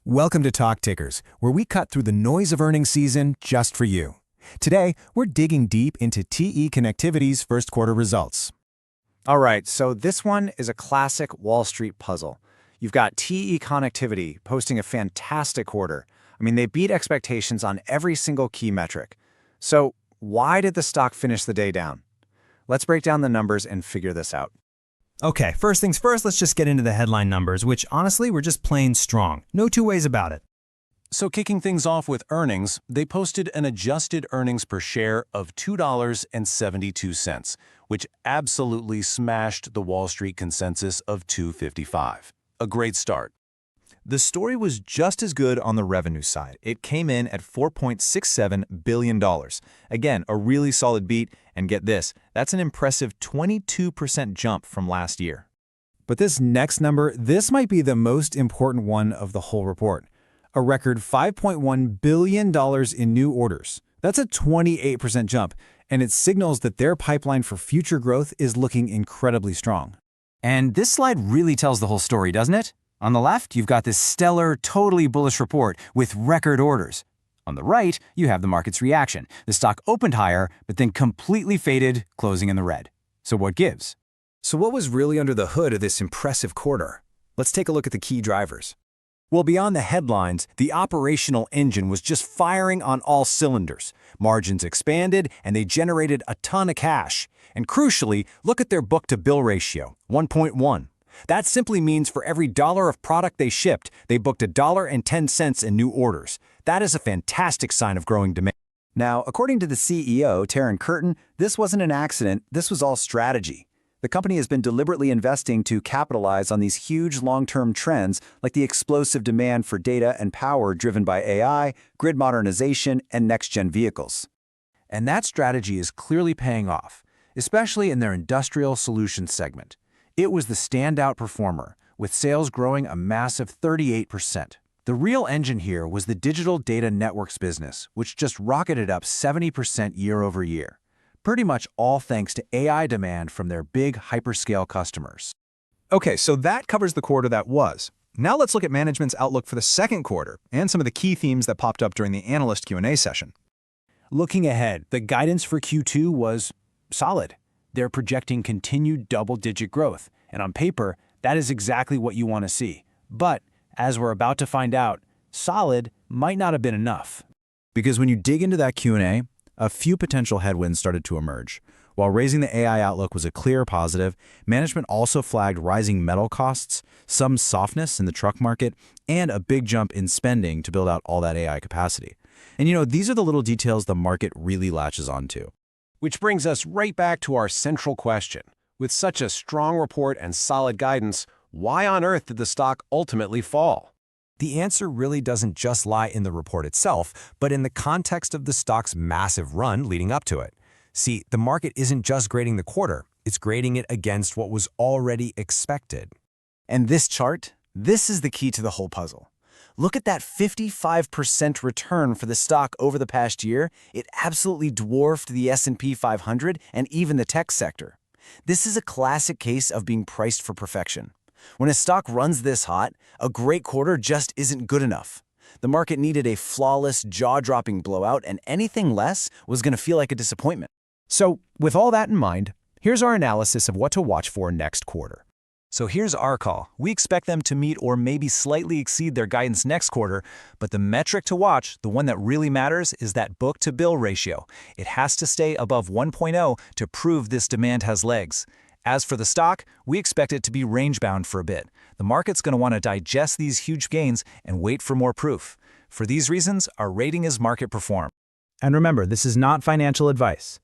Welcome to Talk Tickers, where we cut through the noise of earnings season just for you. Today, we're digging deep into TE Connectivity's first quarter results. All right, so this one is a classic Wall Street puzzle. You've got TE Connectivity posting a fantastic quarter. I mean, they beat expectations on every single key metric. So why did the stock finish the day down? Let's break down the numbers and figure this out. Okay, first things first, let's just get into the headline numbers, which honestly were just plain strong. No two ways about it. So kicking things off with earnings, they posted an adjusted earnings per share of $2.72, which absolutely smashed the Wall Street consensus of $2.55. A great start. The story was just as good on the revenue side. It came in at $4.67 billion. Again, a really solid beat, and get this, that's an impressive 22% jump from last year. But this next number, this might be the most important one of the whole report. A record $5.1 billion in new orders. That's a 28% jump, and it signals that their pipeline for future growth is looking incredibly strong. And this slide really tells the whole story, doesn't it? On the left, you've got this stellar, totally bullish report with record orders. On the right, you have the market's reaction. The stock opened higher, but then completely faded, closing in the red. So what gives? So what was really under the hood of this impressive quarter? Let's take a look at the key drivers. Well, beyond the headlines, the operational engine was just firing on all cylinders. Margins expanded, and they generated a ton of cash. And crucially, look at their book-to-bill ratio, 1.1. That simply means for every dollar of product they shipped, they booked $1.10 in new orders. That is a fantastic sign of growing demand. Now, according to the CEO, Taryn Curtin, this wasn't an accident, this was all strategy. The company has been deliberately investing to capitalize on these huge long-term trends like the explosive demand for data and power driven by AI, grid modernization, and next-gen vehicles. And that strategy is clearly paying off, especially in their industrial solutions segment. It was the standout performer, with sales growing a massive 38%. The real engine here was the digital data networks business, which just rocketed up 70% year over year. Pretty much all thanks to AI demand from their big hyperscale customers. Okay, so that covers the quarter that was. Now let's look at management's outlook for the second quarter and some of the key themes that popped up during the analyst Q&A session. Looking ahead, the guidance for Q2 was solid. They're projecting continued double-digit growth, and on paper, that is exactly what you want to see. But, as we're about to find out, solid might not have been enough. Because when you dig into that Q&A, a few potential headwinds started to emerge. While raising the AI outlook was a clear positive, management also flagged rising metal costs, some softness in the truck market, and a big jump in spending to build out all that AI capacity. And these are the little details the market really latches onto. Which brings us right back to our central question. With such a strong report and solid guidance, why on earth did the stock ultimately fall? The answer really doesn't just lie in the report itself, but in the context of the stock's massive run leading up to it. See, the market isn't just grading the quarter, it's grading it against what was already expected. And this chart, this is the key to the whole puzzle. Look at that 55% return for the stock over the past year. It absolutely dwarfed the S&P 500 and even the tech sector. This is a classic case of being priced for perfection. When a stock runs this hot, a great quarter just isn't good enough. The market needed a flawless, jaw-dropping blowout, and anything less was going to feel like a disappointment. So, with all that in mind, here's our analysis of what to watch for next quarter. So here's our call. We expect them to meet or maybe slightly exceed their guidance next quarter, but the metric to watch, the one that really matters, is that book-to-bill ratio. It has to stay above 1.0 to prove this demand has legs. As for the stock, we expect it to be range-bound for a bit. The market's going to want to digest these huge gains and wait for more proof. For these reasons, our rating is market perform. And remember, this is not financial advice.